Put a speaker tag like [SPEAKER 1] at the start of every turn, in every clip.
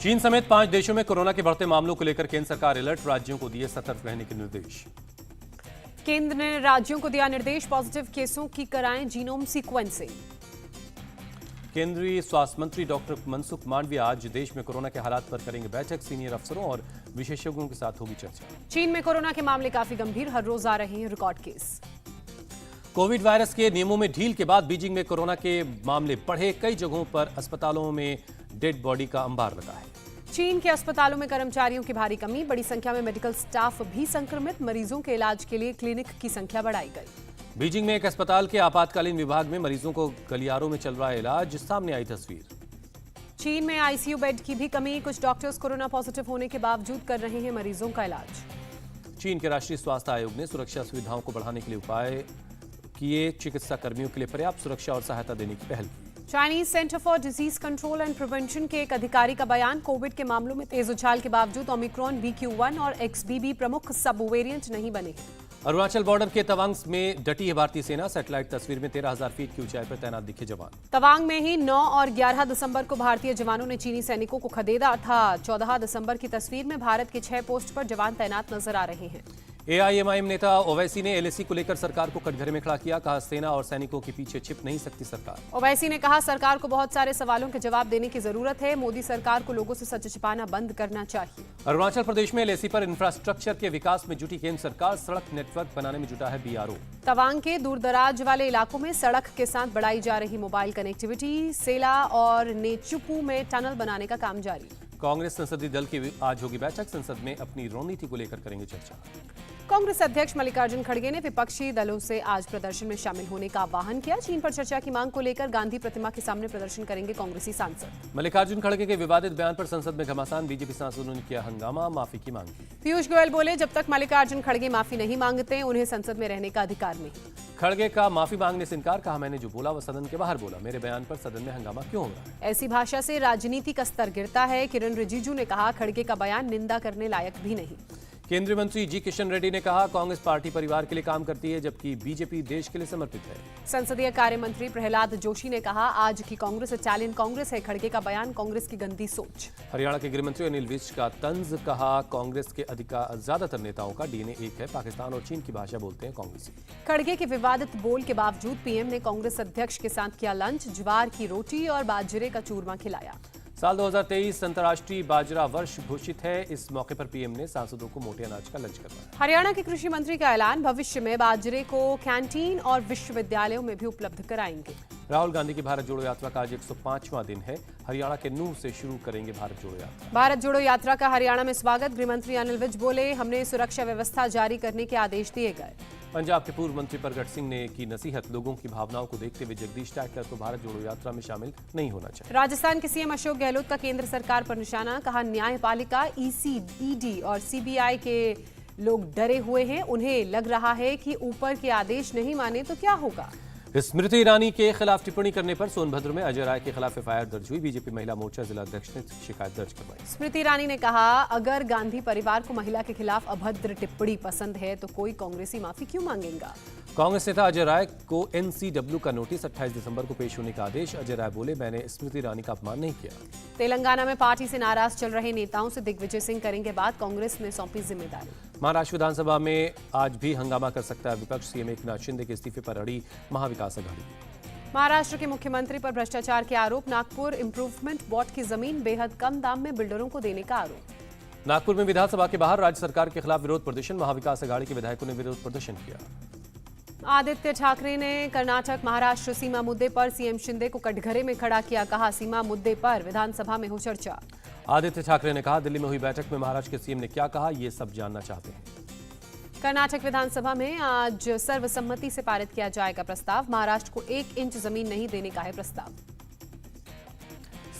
[SPEAKER 1] चीन समेत 5 देशों में कोरोना के बढ़ते मामलों को लेकर केंद्र सरकार अलर्ट, राज्यों को दिए सतर्क रहने के निर्देश।
[SPEAKER 2] केंद्र ने राज्यों को दिया निर्देश, पॉजिटिव केसों की कराएं जीनोम सीक्वेंसिंग।
[SPEAKER 1] केंद्रीय स्वास्थ्य मंत्री डॉक्टर मनसुख मांडविय आज देश में कोरोना के हालात पर करेंगे बैठक, सीनियर अफसरों और विशेषज्ञों के साथ होगी चर्चा।
[SPEAKER 2] चीन में कोरोना के मामले काफी गंभीर, हर रोज आ रहे हैं रिकॉर्ड केस।
[SPEAKER 1] कोविड वायरस के नियमों में ढील के बाद बीजिंग में कोरोना के मामले बढ़े, कई जगहों पर अस्पतालों में डेड बॉडी का अंबार लगा है।
[SPEAKER 2] चीन के अस्पतालों में कर्मचारियों की भारी कमी, बड़ी संख्या में मेडिकल स्टाफ भी संक्रमित, मरीजों के इलाज के लिए क्लिनिक की संख्या बढ़ाई गई।
[SPEAKER 1] बीजिंग में एक अस्पताल के आपातकालीन विभाग में मरीजों को गलियारों में चल रहा है इलाज, सामने आई तस्वीर।
[SPEAKER 2] चीन में आईसीयू बेड की भी कमी, कुछ डॉक्टर्स कोरोना पॉजिटिव होने के बावजूद कर रहे हैं मरीजों का इलाज।
[SPEAKER 1] चीन के राष्ट्रीय स्वास्थ्य आयोग ने सुरक्षा सुविधाओं को बढ़ाने के लिए उपाय किए, चिकित्सा कर्मियों के लिए पर्याप्त सुरक्षा और सहायता देने की पहल की।
[SPEAKER 2] Chinese centre for disease control and prevention के एक अधिकारी का बयान, कोविड के मामलों में तेज उछाल के बावजूद ओमिक्रॉन BQ.1 और XBB प्रमुख सब वेरिएंट नहीं बने।
[SPEAKER 1] अरुणाचल बॉर्डर के तवांग में डटी है भारतीय सेना, सैटेलाइट तस्वीर में 13,000 फीट की ऊंचाई पर तैनात दिखे जवान।
[SPEAKER 2] तवांग में ही 9 और 11 दिसंबर को भारतीय जवानों ने चीनी सैनिकों को खदेड़ा था। 14 दिसंबर की तस्वीर में भारत के 6 पोस्ट पर जवान तैनात नजर आ रहे हैं।
[SPEAKER 1] AIMIM नेता ओवैसी ने LAC को लेकर सरकार को कटघरे में खड़ा किया, कहा सेना और सैनिकों के पीछे छिप नहीं सकती सरकार।
[SPEAKER 2] ओवैसी ने कहा सरकार को बहुत सारे सवालों के जवाब देने की जरूरत है, मोदी सरकार को लोगों से सच छिपाना बंद करना चाहिए।
[SPEAKER 1] अरुणाचल प्रदेश में LAC पर इंफ्रास्ट्रक्चर के विकास में जुटी केंद्र सरकार, सड़क नेटवर्क बनाने में जुटा है BRO।
[SPEAKER 2] तवांग के दूरदराज वाले इलाकों में सड़क के साथ बढ़ाई जा रही मोबाइल कनेक्टिविटी, सेला और नेचुपू में टनल बनाने का काम जारी।
[SPEAKER 1] कांग्रेस संसदीय दल की आज होगी बैठक, संसद में अपनी रणनीति को लेकर करेंगे चर्चा।
[SPEAKER 2] कांग्रेस अध्यक्ष मल्लिकार्जुन खड़गे ने विपक्षी दलों से आज प्रदर्शन में शामिल होने का आह्वान किया। चीन पर चर्चा की मांग को लेकर गांधी प्रतिमा के सामने प्रदर्शन करेंगे कांग्रेसी सांसद।
[SPEAKER 1] मल्लिकार्जुन खड़गे के विवादित बयान पर संसद में घमासान, बीजेपी सांसदों ने किया हंगामा, माफी की मांग की।
[SPEAKER 2] पीयूष गोयल बोले, जब तक मल्लिकार्जुन खड़गे माफी नहीं मांगते उन्हें संसद में रहने का अधिकार नहीं।
[SPEAKER 1] खड़गे का माफी मांगने से इनकार, कहा मैंने जो बोला वह सदन के बाहर बोला, मेरे बयान पर सदन में हंगामा क्यों हो रहा है।
[SPEAKER 2] ऐसी भाषा से राजनीति का स्तर गिरता है। किरण रिजिजू ने कहा खड़गे का बयान निंदा करने लायक भी नहीं।
[SPEAKER 1] केंद्रीय मंत्री जी किशन रेड्डी ने कहा कांग्रेस पार्टी परिवार के लिए काम करती है, जबकि बीजेपी देश के लिए समर्पित है।
[SPEAKER 2] संसदीय कार्य मंत्री प्रहलाद जोशी ने कहा आज की कांग्रेस इटालियन कांग्रेस है, खड़गे का बयान कांग्रेस की गंदी सोच।
[SPEAKER 1] हरियाणा के गृह मंत्री अनिल विज का तंज, कहा कांग्रेस के ज्यादातर नेताओं का DNA एक है, पाकिस्तान और चीन की भाषा बोलते हैं कांग्रेसी।
[SPEAKER 2] खड़गे के विवादित बोल के बावजूद पीएम ने कांग्रेस अध्यक्ष के साथ किया लंच, ज्वार की रोटी और बाजरे का चूरमा खिलाया।
[SPEAKER 1] साल 2023 अंतर्राष्ट्रीय बाजरा वर्ष घोषित है, इस मौके पर पीएम ने सांसदों को मोटे अनाज का लंच करवाया।
[SPEAKER 2] हरियाणा के कृषि मंत्री का ऐलान, भविष्य में बाजरे को कैंटीन और विश्वविद्यालयों में भी उपलब्ध कराएंगे।
[SPEAKER 1] राहुल गांधी की भारत जोड़ो यात्रा का आज 105वां दिन है, हरियाणा के नूह से शुरू करेंगे भारत जोड़ो यात्रा।
[SPEAKER 2] भारत जोड़ो यात्रा का हरियाणा में स्वागत, गृह मंत्री अनिल विज बोले, हमने सुरक्षा व्यवस्था जारी करने के आदेश दिए गए।
[SPEAKER 1] पंजाब के पूर्व मंत्री प्रगट सिंह ने की नसीहत, लोगों की भावनाओं को देखते हुए जगदीश टाइटलर को भारत जोड़ो यात्रा में शामिल नहीं होना चाहिए।
[SPEAKER 2] राजस्थान के सीएम अशोक गहलोत का केंद्र सरकार पर निशाना, कहा न्यायपालिका, EC, ED और CBI के लोग डरे हुए हैं, उन्हें लग रहा है कि ऊपर के आदेश नहीं माने तो क्या होगा।
[SPEAKER 1] स्मृति ईरानी के खिलाफ टिप्पणी करने पर सोनभद्र में अजय राय के खिलाफ FIR दर्ज हुई, बीजेपी महिला मोर्चा जिला अध्यक्ष ने शिकायत दर्ज करवाई।
[SPEAKER 2] स्मृति ईरानी ने कहा अगर गांधी परिवार को महिला के खिलाफ अभद्र टिप्पणी पसंद है तो कोई कांग्रेसी माफी क्यों मांगेगा।
[SPEAKER 1] कांग्रेस नेता अजय राय को NCW का नोटिस, 28 दिसंबर को पेश होने का आदेश। अजय राय बोले, मैंने स्मृति ईरानी का अपमान नहीं किया।
[SPEAKER 2] तेलंगाना में पार्टी से नाराज चल रहे नेताओं से दिग्विजय सिंह करेंगे बात, कांग्रेस ने सौंपी जिम्मेदारी।
[SPEAKER 1] महाराष्ट्र विधानसभा में आज भी हंगामा कर सकता है विपक्ष, सीएम एकनाथ शिंदे के इस्तीफे पर अड़ी महाविकास अघाड़ी।
[SPEAKER 2] महाराष्ट्र के मुख्यमंत्री पर भ्रष्टाचार के आरोप, नागपुर इंप्रूवमेंट बोर्ड की जमीन बेहद कम दाम में बिल्डरों को देने का आरोप।
[SPEAKER 1] नागपुर में विधानसभा के बाहर राज्य सरकार के खिलाफ विरोध प्रदर्शन, महाविकास अघाड़ी के विधायकों ने विरोध प्रदर्शन किया।
[SPEAKER 2] आदित्य ठाकरे ने कर्नाटक महाराष्ट्र सीमा मुद्दे पर सीएम शिंदे को कटघरे में खड़ा किया, कहा सीमा मुद्दे पर विधानसभा में हो चर्चा।
[SPEAKER 1] आदित्य ठाकरे ने कहा दिल्ली में हुई बैठक में महाराष्ट्र के सीएम ने क्या कहा, ये सब जानना चाहते हैं।
[SPEAKER 2] कर्नाटक विधानसभा में आज सर्वसम्मति से पारित किया जाएगा प्रस्ताव, महाराष्ट्र को 1 इंच जमीन नहीं देने का है प्रस्ताव।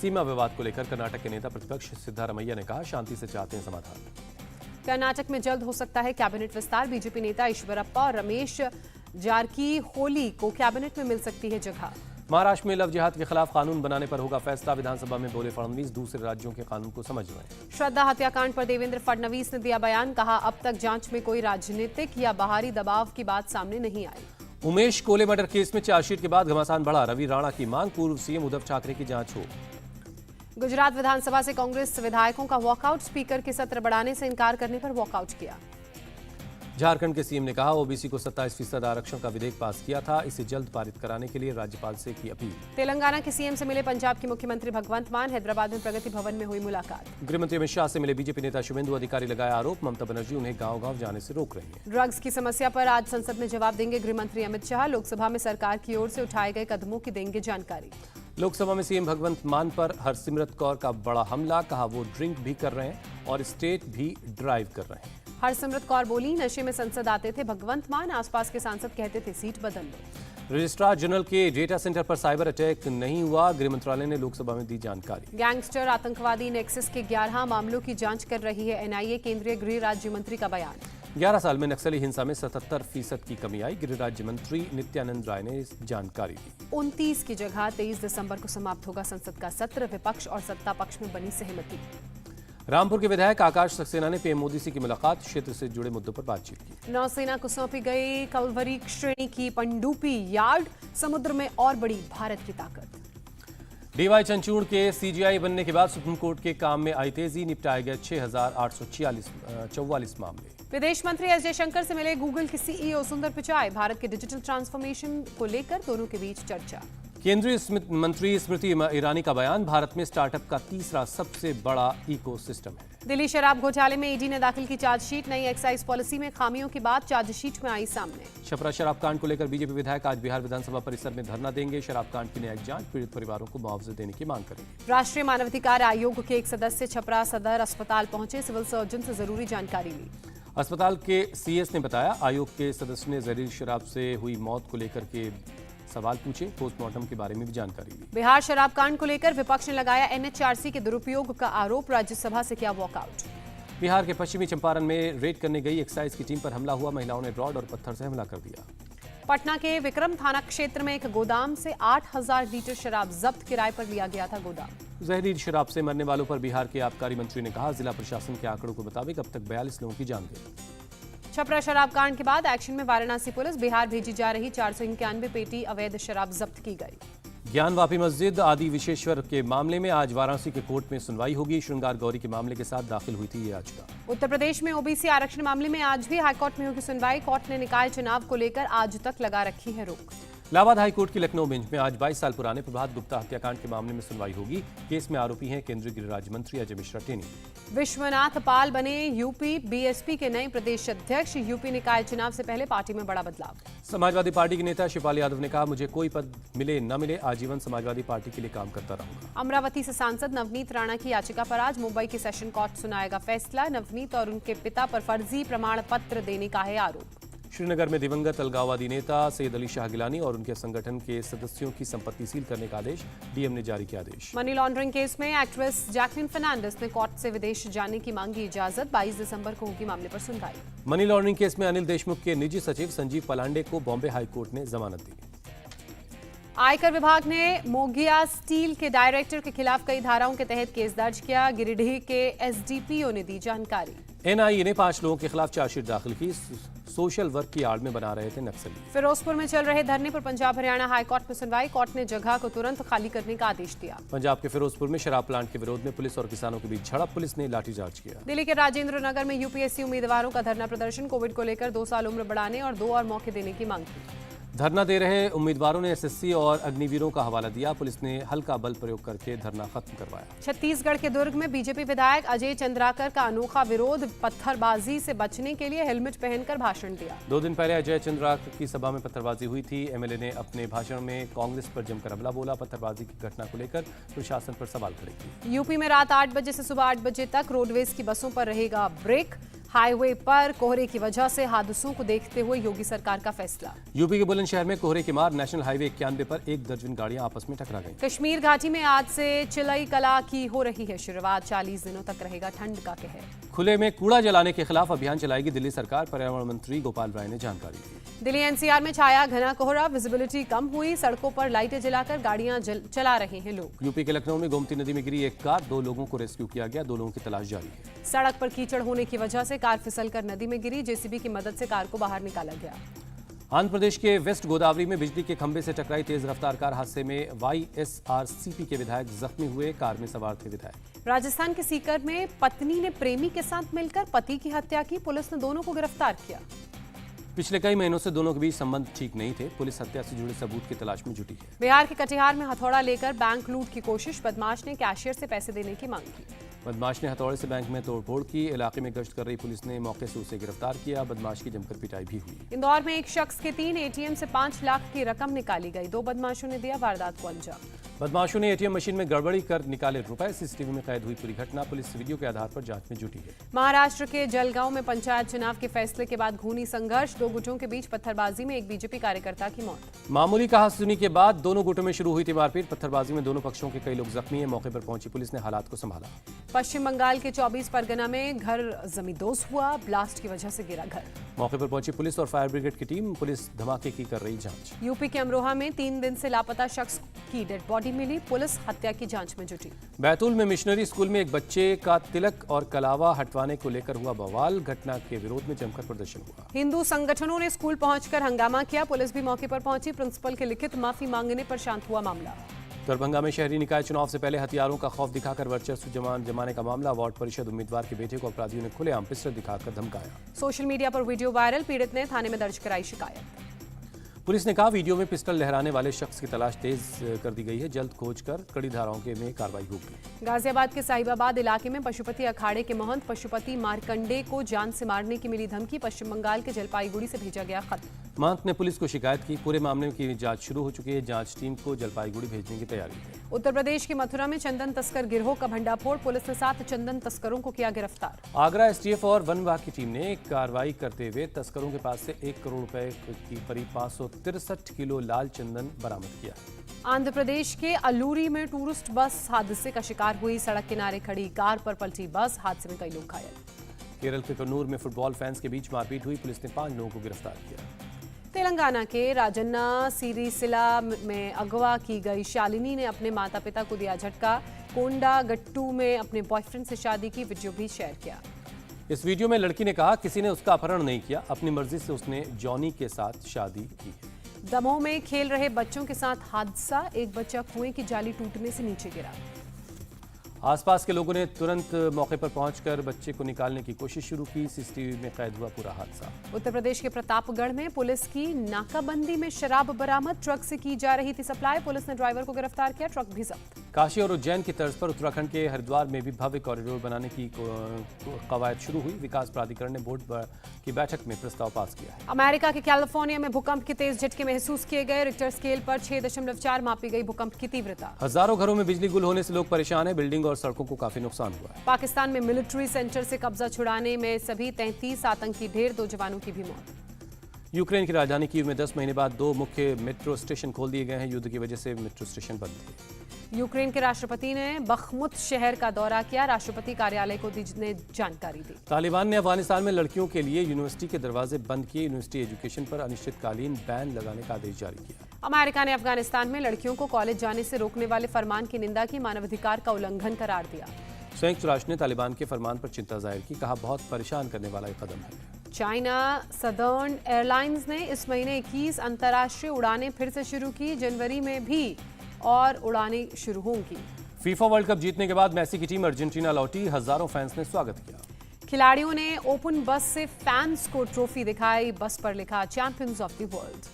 [SPEAKER 1] सीमा विवाद को लेकर कर्नाटक के नेता प्रतिपक्ष सिद्धारमैया ने कहा शांति से चाहते हैं समाधान।
[SPEAKER 2] कर्नाटक में जल्द हो सकता है कैबिनेट विस्तार, बीजेपी नेता ईश्वरप्पा और रमेश जारकीहोली को कैबिनेट में मिल सकती है जगह।
[SPEAKER 1] महाराष्ट्र में लव जिहाद के खिलाफ कानून बनाने पर होगा फैसला, विधानसभा में बोले फडणवीस, दूसरे राज्यों के कानून को समझ रहे हैं।
[SPEAKER 2] श्रद्धा हत्याकांड पर देवेंद्र फडणवीस ने दिया बयान, कहा अब तक जांच में कोई राजनीतिक या बाहरी दबाव की बात सामने नहीं आई।
[SPEAKER 1] उमेश कोले मर्डर केस में चार्जशीट के बाद घमासान बढ़ा, रवि राणा की मांग, पूर्व सीएम उद्धव ठाकरे की जांच हो।
[SPEAKER 2] गुजरात विधानसभा से कांग्रेस विधायकों का वॉकआउट, स्पीकर के सत्र बढ़ाने से इनकार करने पर वॉकआउट किया।
[SPEAKER 1] झारखंड के सीएम ने कहा ओबीसी को 27% आरक्षण का विधेयक पास किया था, इसे जल्द पारित कराने के लिए राज्यपाल से की अपील।
[SPEAKER 2] तेलंगाना के सीएम से मिले पंजाब के मुख्यमंत्री भगवंत मान, हैदराबाद में प्रगति भवन में हुई मुलाकात।
[SPEAKER 1] गृहमंत्री अमित शाह से मिले बीजेपी नेता शुभेंदु अधिकारी, लगाया आरोप ममता बनर्जी उन्हें गांव-गांव जाने से रोक रही हैं।
[SPEAKER 2] ड्रग्स की समस्या पर आज संसद में जवाब देंगे गृहमंत्री अमित शाह, लोकसभा में सरकार की ओर से उठाए गए कदमों की देंगे जानकारी।
[SPEAKER 1] लोकसभा में सीएम भगवंत मान पर हरसिमरत कौर का बड़ा हमला, कहा वो ड्रिंक भी कर रहे हैं और स्टेट भी ड्राइव कर रहे हैं।
[SPEAKER 2] हरसिमरत कौर बोली, नशे में संसद आते थे भगवंत मान, आसपास के सांसद कहते थे सीट बदल लो।
[SPEAKER 1] रजिस्ट्रार जनरल के डेटा सेंटर पर साइबर अटैक नहीं हुआ, गृह मंत्रालय ने लोकसभा में दी जानकारी।
[SPEAKER 2] गैंगस्टर आतंकवादी नेक्सस के 11 मामलों की जांच कर रही है एनआईए, केंद्रीय गृह राज्य मंत्री का बयान।
[SPEAKER 1] 11 साल में नक्सली हिंसा में 77% की कमी आई, गृह राज्य मंत्री नित्यानंद राय ने जानकारी दी।
[SPEAKER 2] 29 की जगह 23 दिसंबर को समाप्त होगा संसद का सत्र, विपक्ष और सत्ता पक्ष में बनी सहमति।
[SPEAKER 1] रामपुर के विधायक आकाश सक्सेना ने पीएम मोदी से की मुलाकात, क्षेत्र से जुड़े मुद्दों पर बातचीत की।
[SPEAKER 2] नौसेना को सौंपी गई कलवरी श्रेणी की पनडुब्बी यार्ड, समुद्र में और बड़ी भारत की ताकत।
[SPEAKER 1] डीवाई चंचूड़ के सीजीआई बनने के बाद सुप्रीम कोर्ट के काम में आई तेजी, निपटाए गए 6,844 मामले।
[SPEAKER 2] विदेश मंत्री एस जयशंकर से मिले गूगल के सीईओ सुंदर पिचाई, भारत के डिजिटल ट्रांसफॉर्मेशन को लेकर दोनों के बीच चर्चा।
[SPEAKER 1] केंद्रीय मंत्री स्मृति ईरानी का बयान, भारत में स्टार्टअप का तीसरा सबसे बड़ा इकोसिस्टम है।
[SPEAKER 2] दिल्ली शराब घोटाले में ईडी ने दाखिल की चार्जशीट, नई एक्साइज पॉलिसी में खामियों की बात चार्जशीट में आई सामने।
[SPEAKER 1] छपरा शराब कांड को लेकर बीजेपी विधायक आज बिहार विधानसभा परिसर में धरना देंगे, शराब कांड की न्यायिक जांच, पीड़ित परिवारों को मुआवजा देने की मांग करेंगे।
[SPEAKER 2] राष्ट्रीय मानवाधिकार आयोग के एक सदस्य छपरा सदर अस्पताल पहुंचे, सिविल सर्जन से जरूरी जानकारी ली।
[SPEAKER 1] अस्पताल के सीएस ने बताया आयोग के सदस्य ने जहरीली शराब से हुई मौत को लेकर के सवाल पूछे, पोस्टमार्टम के बारे में भी जानकारी दी।
[SPEAKER 2] बिहार शराब कांड को लेकर विपक्ष ने लगाया एनएचआरसी के दुरुपयोग का आरोप, राज्यसभा से किया वॉकआउट।
[SPEAKER 1] बिहार के पश्चिमी चंपारण में रेड करने गई एक्साइज की टीम पर हमला हुआ, महिलाओं ने रॉड और पत्थर से हमला कर दिया।
[SPEAKER 2] पटना के विक्रम थाना क्षेत्र में एक गोदाम से 8,000 लीटर शराब जब्त, किराए पर लिया गया था गोदाम।
[SPEAKER 1] जहरीली शराब से मरने वालों पर बिहार के आबकारी मंत्री ने कहा, जिला प्रशासन के आंकड़ों के मुताबिक अब तक 42 लोगों की जान गई।
[SPEAKER 2] छपरा शराब कांड के बाद एक्शन में वाराणसी पुलिस, बिहार भेजी जा रही 491 पेटी अवैध शराब जब्त की गई।
[SPEAKER 1] ज्ञानवापी मस्जिद आदि विश्वेश्वर के मामले में आज वाराणसी के कोर्ट में सुनवाई होगी, श्रृंगार गौरी के मामले के साथ दाखिल हुई थी ये याचिका।
[SPEAKER 2] उत्तर प्रदेश में ओबीसी आरक्षण मामले में आज भी हाईकोर्ट में होगी सुनवाई, कोर्ट ने निकाय चुनाव को लेकर आज तक लगा रखी है रोक।
[SPEAKER 1] इलाहाबाद हाईकोर्ट की लखनऊ बेंच में आज 22 साल पुराने प्रभात गुप्ता हत्याकांड के मामले में सुनवाई होगी, केस में आरोपी हैं केंद्रीय गृह राज्य मंत्री अजय मिश्रा टेनी।
[SPEAKER 2] विश्वनाथ पाल बने यूपी बीएसपी के नए प्रदेश अध्यक्ष, यूपी निकाय चुनाव से पहले पार्टी में बड़ा बदलाव।
[SPEAKER 1] समाजवादी पार्टी के नेता शिवपाल यादव ने कहा, मुझे कोई पद मिले न मिले आजीवन समाजवादी पार्टी के लिए काम करता रहूंगा।
[SPEAKER 2] अमरावती से सांसद नवनीत राणा की याचिका पर आज मुंबई की सेशन कोर्ट सुनाएगा फैसला, नवनीत और उनके पिता पर फर्जी प्रमाण पत्र देने का है आरोप।
[SPEAKER 1] श्रीनगर में दिवंगत अलगाववादी नेता सैयद अली शाह गिलानी और उनके संगठन के सदस्यों की संपत्ति सील करने का आदेश, डीएम ने जारी किया आदेश।
[SPEAKER 2] मनी लॉन्ड्रिंग केस में एक्ट्रेस जैकलिन फर्नांडिस ने कोर्ट से विदेश जाने की मांगी इजाजत, 22 दिसंबर को होगी मामले पर सुनवाई।
[SPEAKER 1] मनी लॉन्ड्रिंग केस में अनिल देशमुख के निजी सचिव संजीव पलांडे को बॉम्बे हाईकोर्ट ने जमानत दी।
[SPEAKER 2] आयकर विभाग ने मोगिया स्टील के डायरेक्टर के खिलाफ कई धाराओं के तहत केस दर्ज किया, गिरिडीह के एसडीपीओ ने दी जानकारी।
[SPEAKER 1] एनआईए ने 5 लोगों के खिलाफ चार्जशीट दाखिल की, सोशल वर्क की आड़ में बना रहे थे नक्सली।
[SPEAKER 2] फिरोजपुर में चल रहे धरने पर पंजाब हरियाणा हाईकोर्ट में सुनवाई, कोर्ट ने जगह को तुरंत खाली करने का आदेश दिया।
[SPEAKER 1] पंजाब के फिरोजपुर में शराब प्लांट के विरोध में पुलिस और किसानों के बीच झड़प, पुलिस ने लाठीचार्ज किया।
[SPEAKER 2] दिल्ली के राजेंद्र नगर में यूपीएससी उम्मीदवारों का धरना प्रदर्शन, कोविड को लेकर 2 साल उम्र बढ़ाने और 2 और मौके देने की मांग की।
[SPEAKER 1] धरना दे रहे उम्मीदवारों ने एसएससी और अग्निवीरों का हवाला दिया, पुलिस ने हल्का बल प्रयोग करके धरना खत्म करवाया।
[SPEAKER 2] छत्तीसगढ़ के दुर्ग में बीजेपी विधायक अजय चंद्राकर का अनोखा विरोध, पत्थरबाजी से बचने के लिए हेलमेट पहनकर भाषण दिया।
[SPEAKER 1] 2 दिन पहले अजय चंद्राकर की सभा में पत्थरबाजी हुई थी, एमएलए ने अपने भाषण में कांग्रेस पर जमकर हमला बोला, पत्थरबाजी की घटना को लेकर प्रशासन पर सवाल खड़े किए।
[SPEAKER 2] यूपी में रात 8 बजे से सुबह 8 बजे तक रोडवेज की बसों पर रहेगा ब्रेक, हाईवे पर कोहरे की वजह से हादसों को देखते हुए योगी सरकार का फैसला।
[SPEAKER 1] यूपी के बुलंदशहर में कोहरे की मार, नेशनल हाईवे 91 पर 1 दर्जन गाड़ियां आपस में टकरा गईं।
[SPEAKER 2] कश्मीर घाटी में आज से चिलई कला की हो रही है शुरुआत, 40 दिनों तक रहेगा ठंड का कहर।
[SPEAKER 1] खुले में कूड़ा जलाने के खिलाफ अभियान चलाएगी दिल्ली सरकार, पर्यावरण मंत्री गोपाल राय ने जानकारी दी।
[SPEAKER 2] दिल्ली एनसीआर में छाया घना कोहरा, विजिबिलिटी कम हुई, सड़कों पर लाइटें जलाकर गाड़ियां चला रहे हैं लोग।
[SPEAKER 1] यूपी के लखनऊ में गोमती नदी में गिरी एक कार, 2 लोगों को रेस्क्यू किया गया, 2 लोगों की तलाश जारी है।
[SPEAKER 2] सड़क पर कीचड़ होने की वजह से कार फिसलकर नदी में गिरी, जेसीबी की मदद से कार को बाहर निकाला गया।
[SPEAKER 1] आंध्र प्रदेश के वेस्ट गोदावरी में बिजली के खंभे से टकराई तेज रफ्तार कार हादसे में वाईएसआरसीपी के विधायक जख्मी हुए। कार में सवार थे विधायक।
[SPEAKER 2] राजस्थान के सीकर में पत्नी ने प्रेमी के साथ मिलकर पति की हत्या की। पुलिस ने दोनों को गिरफ्तार किया।
[SPEAKER 1] पिछले कई महीनों से दोनों के बीच संबंध ठीक नहीं थे। पुलिस हत्या से जुड़े सबूत की तलाश में जुटी है।
[SPEAKER 2] बिहार के कटिहार में हथौड़ा लेकर बैंक लूट की कोशिश। बदमाश ने कैशियर से पैसे देने की मांग की।
[SPEAKER 1] बदमाश ने हथौड़े से बैंक में तोड़फोड़ की। इलाके में गश्त कर रही पुलिस ने मौके से उसे गिरफ्तार किया। बदमाश की जमकर पिटाई भी हुई।
[SPEAKER 2] इंदौर में एक शख्स के 3 एटीएम से 5 लाख की रकम निकाली गई। 2 बदमाशों ने दिया वारदात को अंजाम।
[SPEAKER 1] बदमाशों ने एटीएम मशीन में गड़बड़ी कर निकाले रुपए। सीसीटीवी में कैद हुई पूरी घटना। पुलिस वीडियो के आधार पर जांच में जुटी है।
[SPEAKER 2] महाराष्ट्र के जलगांव में पंचायत चुनाव के फैसले के बाद खूनी संघर्ष। 2 गुटों के बीच पत्थरबाजी में एक बीजेपी कार्यकर्ता की मौत।
[SPEAKER 1] मामूली कहासुनी के बाद दोनों गुटों में शुरू हुई थी मारपीट। पत्थरबाजी में दोनों पक्षों के कई लोग जख्मी हैं। मौके पर पहुंची पुलिस ने हालात को संभाला।
[SPEAKER 2] पश्चिम बंगाल के 24 परगना में घर जमींदोज हुआ। ब्लास्ट की वजह से गिरा घर।
[SPEAKER 1] मौके पर पहुंची पुलिस और फायर ब्रिगेड की टीम। पुलिस धमाके की कर रही जांच।
[SPEAKER 2] यूपी के अमरोहा में 3 दिन से लापता शख्स की डेड बॉडी मिली। पुलिस हत्या की जांच में जुटी।
[SPEAKER 1] बैतूल में मिशनरी स्कूल में एक बच्चे का तिलक और कलावा हटवाने को लेकर हुआ बवाल। घटना के विरोध में जमकर प्रदर्शन हुआ।
[SPEAKER 2] हिंदू संगठनों ने स्कूल पहुंचकर हंगामा किया। पुलिस भी मौके पर पहुंची। प्रिंसिपल के लिखित माफी मांगने पर शांत हुआ मामला।
[SPEAKER 1] दरभंगा में शहरी निकाय चुनाव से पहले हथियारों का खौफ दिखाकर वर्चस्व जमाने का मामला। वार्ड परिषद उम्मीदवार के बेटे को अपराधियों ने खुलेआम पिस्टल दिखाकर धमकाया।
[SPEAKER 2] सोशल मीडिया पर वीडियो वायरल। पीड़ित ने थाने में दर्ज कराई शिकायत।
[SPEAKER 1] पुलिस ने कहा वीडियो में पिस्टल लहराने वाले शख्स की तलाश तेज कर दी गई है। जल्द खोज कर कड़ी धाराओं के में कार्रवाई होगी।
[SPEAKER 2] गाजियाबाद के साहिबाबाद इलाके में पशुपति अखाड़े के महंत पशुपति मारकंडे को जान से मारने की मिली धमकी। पश्चिम बंगाल के जलपाईगुड़ी से भेजा गया खत।
[SPEAKER 1] महंत ने पुलिस को शिकायत की। पूरे मामले की जांच शुरू हो चुकी है। जांच टीम को जलपाईगुड़ी भेजने की तैयारी है।
[SPEAKER 2] उत्तर प्रदेश के मथुरा में चंदन तस्कर गिरोह का भंडाफोड़। पुलिस ने 7 चंदन तस्करों को किया गिरफ्तार।
[SPEAKER 1] आगरा एसटीएफ और वन विभाग की टीम ने कार्रवाई करते हुए तस्करों के पास से 1 करोड़ रुपए की करीब 563 किलो लाल चंदन बरामद किया।
[SPEAKER 2] आंध्र प्रदेश के अलूरी में टूरिस्ट बस हादसे का शिकार हुई। सड़क किनारे खड़ी कार पर पलटी बस। हादसे में कई लोग घायल।
[SPEAKER 1] केरल के कन्नूर में फुटबॉल फैंस के बीच मारपीट हुई। पुलिस ने 5 लोगों को गिरफ्तार किया।
[SPEAKER 2] तेलंगाना के राजन्ना सिरिसिला में अगवा की गई शालिनी ने अपने माता पिता को दिया झटका। कोंडा गट्टू में अपने बॉयफ्रेंड से शादी की वीडियो भी शेयर किया।
[SPEAKER 1] इस वीडियो में लड़की ने कहा किसी ने उसका अपहरण नहीं किया, अपनी मर्जी से उसने जॉनी के साथ शादी की है।
[SPEAKER 2] दमोह में खेल रहे बच्चों के साथ हादसा। एक बच्चा कुएं की जाली टूटने से नीचे गिरा।
[SPEAKER 1] आसपास के लोगों ने तुरंत मौके पर पहुंचकर बच्चे को निकालने की कोशिश शुरू की। सीसीटीवी में कैद हुआ पूरा हादसा।
[SPEAKER 2] उत्तर प्रदेश के प्रतापगढ़ में पुलिस की नाकाबंदी में शराब बरामद। ट्रक से की जा रही थी सप्लाई। पुलिस ने ड्राइवर को गिरफ्तार किया। ट्रक भी जब्त।
[SPEAKER 1] काशी और उज्जैन की तर्ज पर उत्तराखंड के हरिद्वार में भी भव्य कॉरिडोर बनाने की कवायद शुरू हुई। विकास प्राधिकरण ने बोर्ड की बैठक में प्रस्ताव पास किया है।
[SPEAKER 2] अमेरिका के कैलिफोर्निया में भूकंप के तेज झटके महसूस किए गए। रिक्टर स्केल पर 6.4 मापी गई भूकंप की तीव्रता।
[SPEAKER 1] हजारों घरों में बिजली गुल होने से लोग परेशान हैं। बिल्डिंग और सड़कों को काफी नुकसान हुआ है।
[SPEAKER 2] पाकिस्तान में मिलिट्री सेंटर से कब्जा छुड़ाने में सभी 33 आतंकी ढेर। 2 जवानों की भी मौत।
[SPEAKER 1] यूक्रेन की राजधानी कीव में 10 महीने बाद 2 मुख्य मेट्रो स्टेशन खोल दिए गए हैं। युद्ध की वजह से मेट्रो स्टेशन बंद थे।
[SPEAKER 2] यूक्रेन के राष्ट्रपति ने बखमुत शहर का दौरा किया। राष्ट्रपति कार्यालय को ने जानकारी दी।
[SPEAKER 1] तालिबान ने अफगानिस्तान में लड़कियों के लिए यूनिवर्सिटी के दरवाजे बंद किए। यूनिवर्सिटी एजुकेशन पर अनिश्चितकालीन बैन लगाने का आदेश जारी किया।
[SPEAKER 2] अमेरिका ने अफगानिस्तान में लड़कियों को कॉलेज जाने से रोकने वाले फरमान की निंदा की। मानवाधिकार का उल्लंघन करार दिया।
[SPEAKER 1] संयुक्त राष्ट्र ने तालिबान के फरमान पर चिंता जाहिर की। कहा बहुत परेशान करने वाला एक कदम है।
[SPEAKER 2] चाइना सदर्न एयरलाइंस ने इस महीने 21 अंतर्राष्ट्रीय उड़ानें फिर से शुरू की। जनवरी में भी और उड़ानें शुरू होंगी।
[SPEAKER 1] फीफा वर्ल्ड कप जीतने के बाद मेसी की टीम अर्जेंटीना लौटी। हजारों फैंस ने स्वागत किया।
[SPEAKER 2] खिलाड़ियों ने ओपन बस से फैंस को ट्रॉफी दिखाई। बस पर लिखा champions of the world.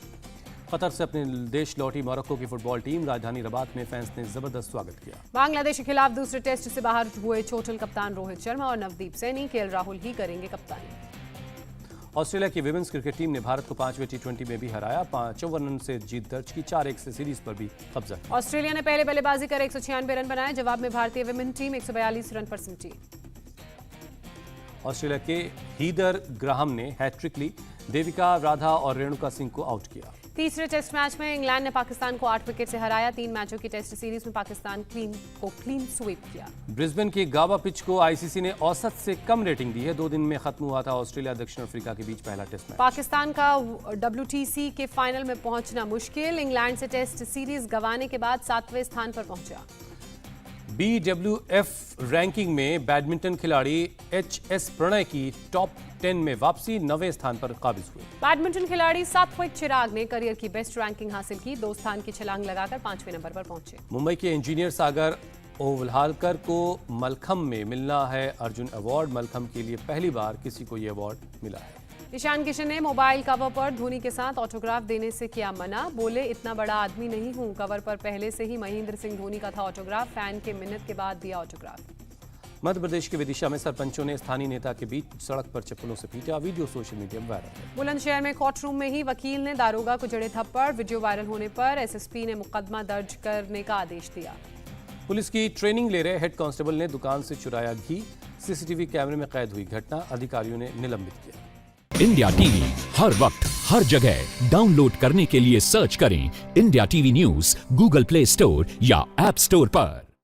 [SPEAKER 1] Qatar से अपने देश लौटी मोरक्को की फुटबॉल टीम। राजधानी रबात में फैंस ने जबरदस्त स्वागत किया।
[SPEAKER 2] बांग्लादेश के खिलाफ दूसरे टेस्ट से बाहर हुए चोटिल कप्तान रोहित शर्मा और नवदीप सैनी। केएल राहुल ही करेंगे कप्तानी।
[SPEAKER 1] ऑस्ट्रेलिया की विमेंस क्रिकेट टीम ने भारत को 5वें T20 में भी हराया। 54 रन से जीत दर्ज की। 4-1 से सीरीज पर भी कब्जा किया।
[SPEAKER 2] ऑस्ट्रेलिया ने पहले बल्लेबाजी कर 196 रन बनाए। जवाब में भारतीय विमेन टीम 142 रन पर सिमटी।
[SPEAKER 1] ऑस्ट्रेलिया के हीदर ग्राहम ने हैट्रिक ली। देविका राधा और रेणुका सिंह को आउट किया।
[SPEAKER 2] तीसरे टेस्ट मैच में इंग्लैंड ने पाकिस्तान को 8 विकेट से हराया। 3 मैचों की टेस्ट सीरीज में पाकिस्तान क्लीन स्वीप किया।
[SPEAKER 1] ब्रिस्बेन की गावा पिच को आईसीसी ने औसत से कम रेटिंग दी है। 2 दिन में खत्म हुआ था ऑस्ट्रेलिया दक्षिण अफ्रीका के बीच पहला टेस्ट मैच।
[SPEAKER 2] पाकिस्तान का WTC के फाइनल में पहुंचना मुश्किल। इंग्लैंड से टेस्ट सीरीज गंवाने के बाद 7वें स्थान पर पहुंचा।
[SPEAKER 1] BWF रैंकिंग में बैडमिंटन खिलाड़ी HS प्रणय की टॉप 10 में वापसी, 9वें स्थान पर काबिज हुए।
[SPEAKER 2] बैडमिंटन खिलाड़ी सात्विक चिराग ने करियर की बेस्ट रैंकिंग हासिल की, 2 स्थान की छलांग लगाकर 5वें नंबर पर पहुंचे।
[SPEAKER 1] मुंबई के इंजीनियर सागर ओवलालकर को मलखंब में मिलना है अर्जुन अवार्ड। मलखंब के लिए पहली बार किसी को यह अवार्ड मिला है।
[SPEAKER 2] ईशान किशन ने मोबाइल कवर पर धोनी के साथ ऑटोग्राफ देने से किया मना, बोले इतना बड़ा आदमी नहीं हूं, कवर पर पहले से ही महेंद्र सिंह धोनी का था ऑटोग्राफ, फैन के मिन्नत के बाद दिया ऑटोग्राफ।
[SPEAKER 1] मध्य प्रदेश के विदिशा में सरपंचों ने स्थानीय नेता के बीच सड़क पर चप्पलों से पीटा, वीडियो सोशल मीडिया में वायरल है।
[SPEAKER 2] बुलंदशहर में कोर्ट रूम में ही वकील ने दारोगा को जड़े थप्पड़, वीडियो वायरल होने पर एसएसपी ने मुकदमा दर्ज करने का आदेश दिया।
[SPEAKER 1] पुलिस की ट्रेनिंग ले रहे हेड कांस्टेबल ने दुकान से चुराया घी, सीसीटीवी कैमरे में कैद हुई घटना, अधिकारियों ने निलंबित किया।
[SPEAKER 3] इंडिया टीवी हर वक्त हर जगह डाउनलोड करने के लिए सर्च करें India TV news Google play store या ऐप स्टोर पर।